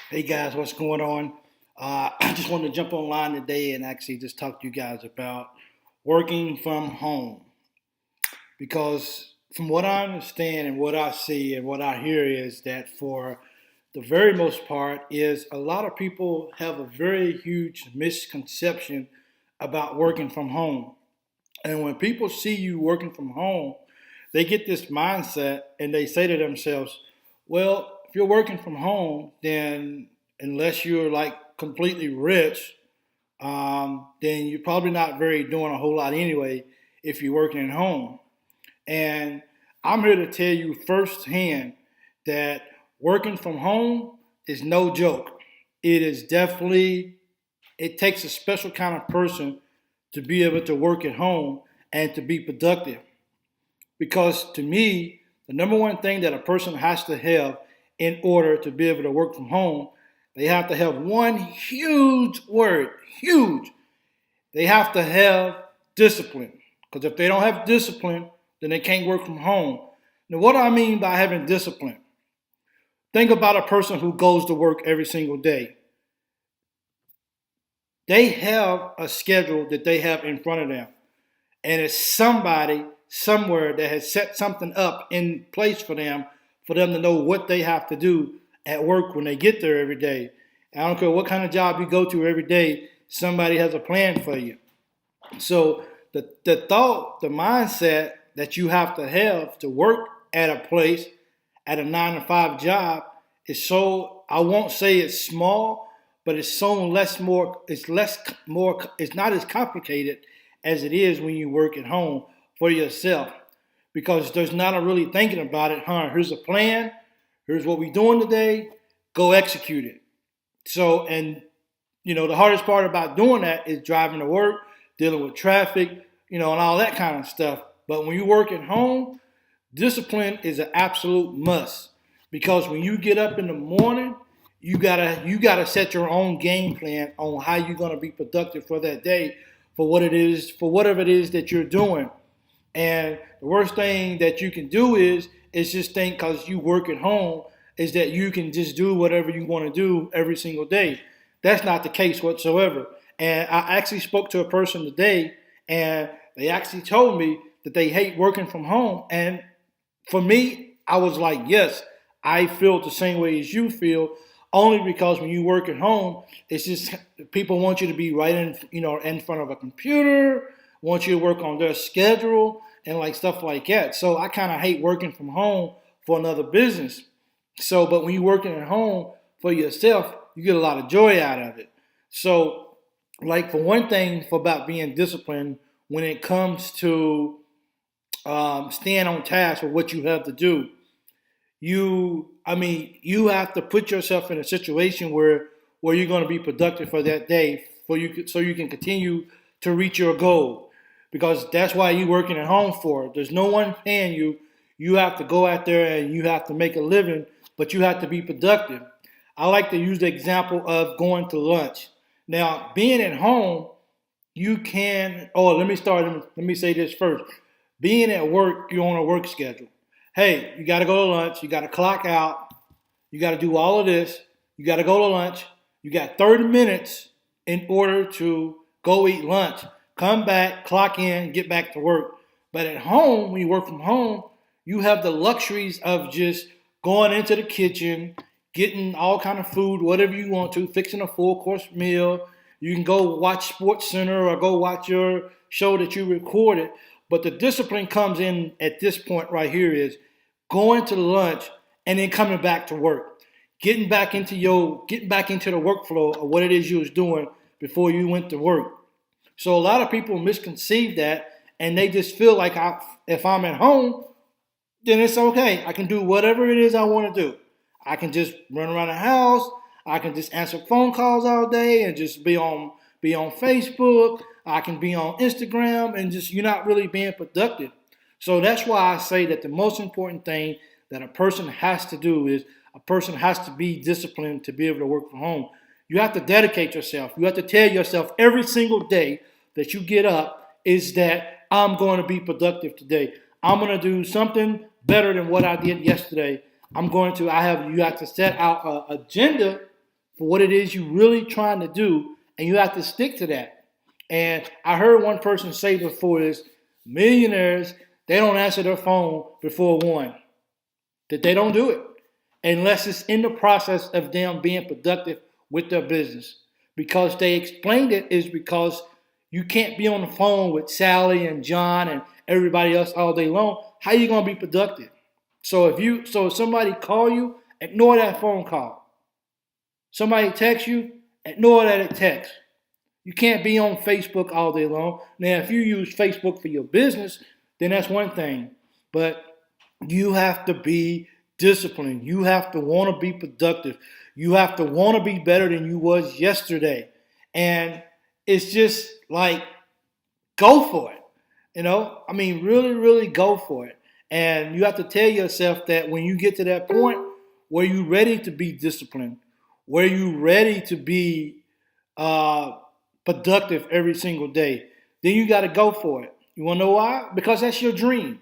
Hey guys, what's going on? I just wanted to jump online today and actually just talk to you guys about working from home because from what I understand and what I see and what I hear is that for the very most part is a lot of people have a very huge misconception about working from home. And when people see you working from home, they get this mindset and they say to themselves, well, if you're working from home, then unless you're like completely rich, then you're probably not very doing a whole lot anyway if you're working at home. And I'm here to tell you firsthand that working from home is no joke. It is definitely, it takes a special kind of person to be able to work at home and to be productive. Because to me, the number one thing that a person has to have in order to be able to work from home, they have to have one huge word, huge. They have to have discipline. Because if they don't have discipline, then they can't work from home. Now, what do I mean by having discipline? Think about a person who goes to work every single day. They have a schedule that they have in front of them. And it's somebody somewhere that has set something up in place for them to know what they have to do at work when they get there every day. And I don't care what kind of job you go to every day, somebody has a plan for you. So the thought, the mindset that you have to work at a place, at a 9 to 5 job, is so, I won't say it's small, but it's so it's not as complicated as it is when you work at home for yourself. Because there's not a really thinking about it, here's a plan, here's what we're doing today, go execute it. So, and the hardest part about doing that is driving to work, dealing with traffic, and all that kind of stuff. But when you work at home, discipline is an absolute must. Because when you get up in the morning, you gotta set your own game plan on how you're gonna be productive for that day, for whatever it is that you're doing. And the worst thing that you can do is just think because you work at home is that you can just do whatever you want to do every single day. That's not the case whatsoever. And I actually spoke to a person today, and they actually told me that they hate working from home. And for me, I was like, yes, I feel the same way as you feel. Only because when you work at home, it's just people want you to be right in front of a computer, want you to work on their schedule and like stuff like that. So I kind of hate working from home for another business. So, but when you're working at home for yourself, you get a lot of joy out of it. So, like for one thing, for about being disciplined when it comes to staying on task with what you have to do, you have to put yourself in a situation where you're going to be productive for that day, so you can continue to reach your goal, because that's why you're working at home for. There's no one paying you. You have to go out there and you have to make a living, but you have to be productive. I like to use the example of going to lunch. Now, being at home, you can. Oh, let me say this first. Being at work, you're on a work schedule. Hey, you got to go to lunch. You got to clock out. You got to do all of this. You got to go to lunch. You got 30 minutes in order to go eat lunch. Come back, clock in, get back to work. But at home, when you work from home, you have the luxuries of just going into the kitchen, getting all kind of food, whatever you want to, fixing a full course meal. You can go watch Sports Center or go watch your show that you recorded. But the discipline comes in at this point right here is going to lunch and then coming back to work. Getting back into the workflow of what it is you was doing before you went to work. So a lot of people misconceive that, and they just feel like if I'm at home, then it's okay. I can do whatever it is I want to do. I can just run around the house. I can just answer phone calls all day and just be on Facebook. I can be on Instagram, and just you're not really being productive. So that's why I say that the most important thing that a person has to do is a person has to be disciplined to be able to work from home. You have to dedicate yourself. You have to tell yourself every single day that you get up is that I'm going to be productive today. I'm going to do something better than what I did yesterday. You have to set out an agenda for what it is you're really trying to do, and you have to stick to that. And I heard one person say before this, millionaires, they don't answer their phone before 1, that they don't do it unless it's in the process of them being productive with their business. Because they explained it is because you can't be on the phone with Sally and John and everybody else all day long. How are you going to be productive? So if somebody call you, ignore that phone call. Somebody text you, ignore that text. You can't be on Facebook all day long. Now, if you use Facebook for your business, then that's one thing. But you have to be disciplined. You have to want to be productive. You have to want to be better than you was yesterday. And it's just like, go for it. Really, really go for it. And you have to tell yourself that when you get to that point where you're ready to be disciplined, where you're ready to be productive every single day, then you got to go for it. You want to know why? Because that's your dream.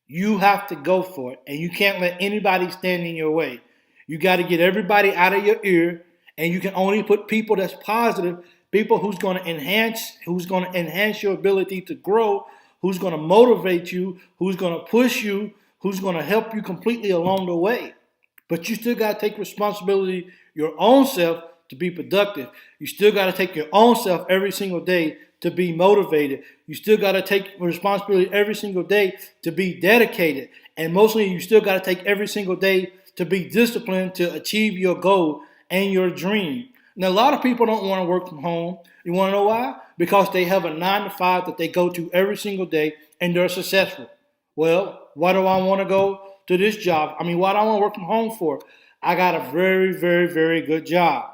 You have to go for it, and you can't let anybody stand in your way. You got to get everybody out of your ear, and you can only put people that's positive, people who's going to enhance your ability to grow, who's going to motivate you, who's going to push you, who's going to help you completely along the way. But you still got to take responsibility your own self to be productive. You still got to take your own self every single day to be motivated. You still got to take responsibility every single day to be dedicated. And mostly you still got to take every single day to be disciplined to achieve your goal and your dream. Now, a lot of people don't want to work from home. You want to know why? Because they have a 9 to 5 that they go to every single day and they're successful. Well, why do I want to go to this job? Why do I want to work from home for? I got a very, very, very good job.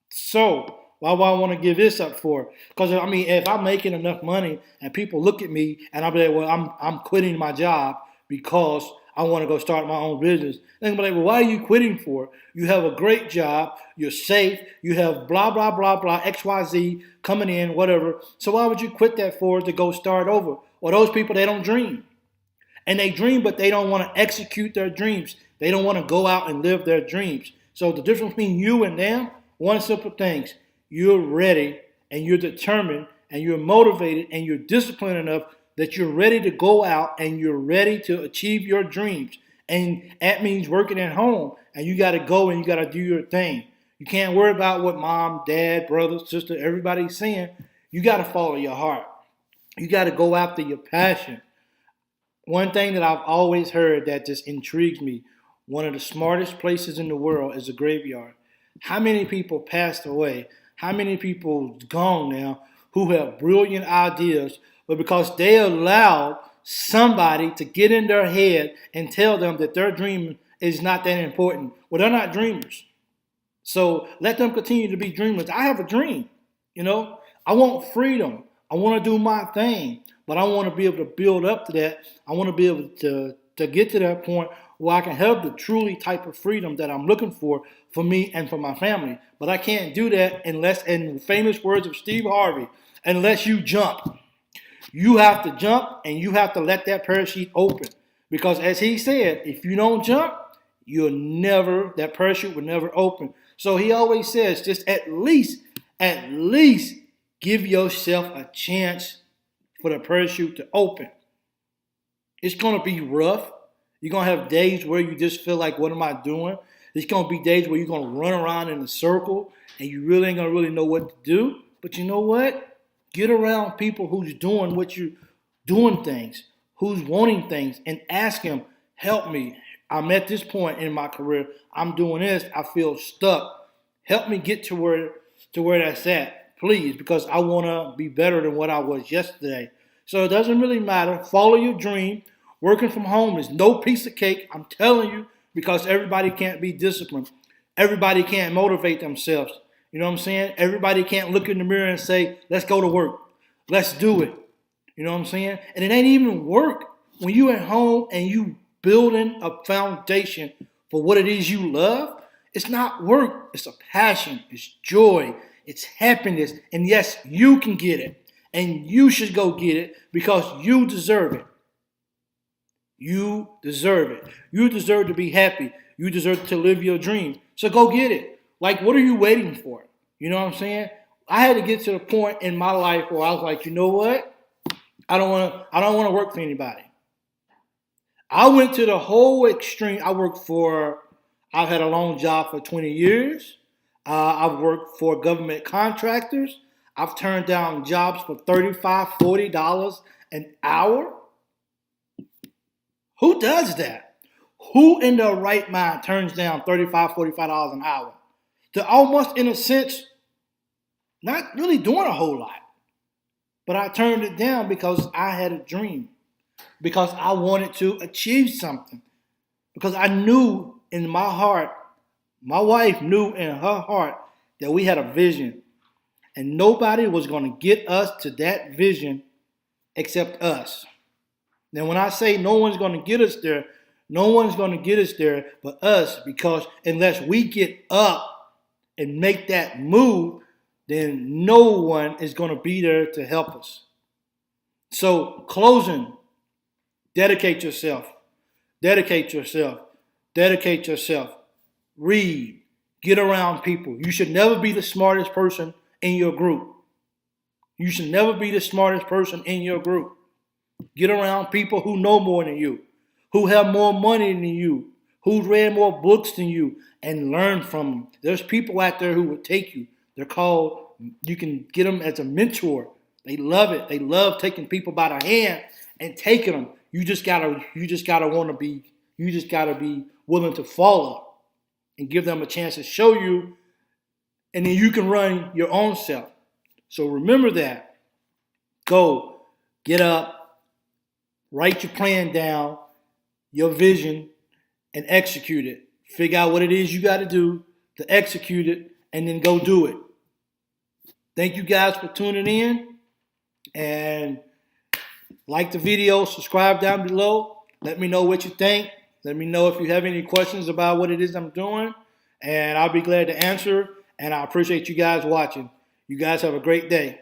So why would I want to give this up for? Because if I'm making enough money and people look at me and I'll be like, well, I'm quitting my job because I want to go start my own business. Then they'll be like, well, why are you quitting for? You have a great job, you're safe, you have blah, blah, blah, blah, XYZ coming in, whatever. So why would you quit that for to go start over? Well, those people, they don't dream. And they dream, but they don't want to execute their dreams. They don't want to go out and live their dreams. So the difference between you and them, one simple thing: you're ready and you're determined and you're motivated and you're disciplined enough that you're ready to go out and you're ready to achieve your dreams. And that means working at home, and you got to go and you got to do your thing. You can't worry about what mom, dad, brother, sister, everybody's saying. You got to follow your heart. You got to go after your passion. One thing that I've always heard that just intrigues me, one of the smartest places in the world is a graveyard. How many people passed away? How many people gone now who have brilliant ideas, but because they allowed somebody to get in their head and tell them that their dream is not that important? Well, they're not dreamers. So let them continue to be dreamers. I have a dream, I want freedom. I want to do my thing, but I want to be able to build up to that. I want to be able to get to that point where I can have the truly type of freedom that I'm looking for me and for my family. But I can't do that unless, in the famous words of Steve Harvey, unless you jump. You have to jump and you have to let that parachute open. Because as he said, if you don't jump, that parachute will never open. So he always says, just at least give yourself a chance for the parachute to open. It's going to be rough. You're going to have days where you just feel like, what am I doing? There's going to be days where you're going to run around in a circle and you really ain't going to really know what to do. But you know what? Get around people who's doing what you're doing things, who's wanting things, and ask them, help me. I'm at this point in my career. I'm doing this. I feel stuck. Help me get to where that's at, please, because I want to be better than what I was yesterday. So it doesn't really matter. Follow your dream. Working from home is no piece of cake, I'm telling you, because everybody can't be disciplined. Everybody can't motivate themselves. You know what I'm saying? Everybody can't look in the mirror and say, let's go to work. Let's do it. You know what I'm saying? And it ain't even work. When you at home and you building a foundation for what it is you love, it's not work. It's a passion. It's joy. It's happiness. And yes, you can get it. And you should go get it because you deserve it. You deserve it. You deserve to be happy. You deserve to live your dream. So go get it. Like, what are you waiting for? You know what I'm saying? I had to get to the point in my life where I was like, you know what? I don't want to work for anybody. I went to the whole extreme. I've had a long job for 20 years. I've worked for government contractors. I've turned down jobs for $35, $40 an hour. Who does that? Who in their right mind turns down $35, $45 an hour? They're almost, in a sense, not really doing a whole lot. But I turned it down because I had a dream, because I wanted to achieve something, because I knew in my heart, my wife knew in her heart that we had a vision, and nobody was going to get us to that vision except us. Now, when I say no one's going to get us there, no one's going to get us there but us, because unless we get up and make that move, then no one is going to be there to help us. So, closing, dedicate yourself. Dedicate yourself. Dedicate yourself. Read. Get around people. You should never be the smartest person in your group. You should never be the smartest person in your group. Get around people who know more than you, who have more money than you, who've read more books than you, and learn from them. There's people out there who will take you. You can get them as a mentor. They love it. They love taking people by the hand and taking them. You just gotta be willing to follow and give them a chance to show you, and then you can run your own self. So remember that. Go, get up, write your plan down, your vision, and execute it. Figure out what it is you got to do to execute it, and then go do it. Thank you guys for tuning in, and like the video, subscribe down below. Let me know what you think. Let me know if you have any questions about what it is I'm doing, and I'll be glad to answer, and I appreciate you guys watching. You guys have a great day.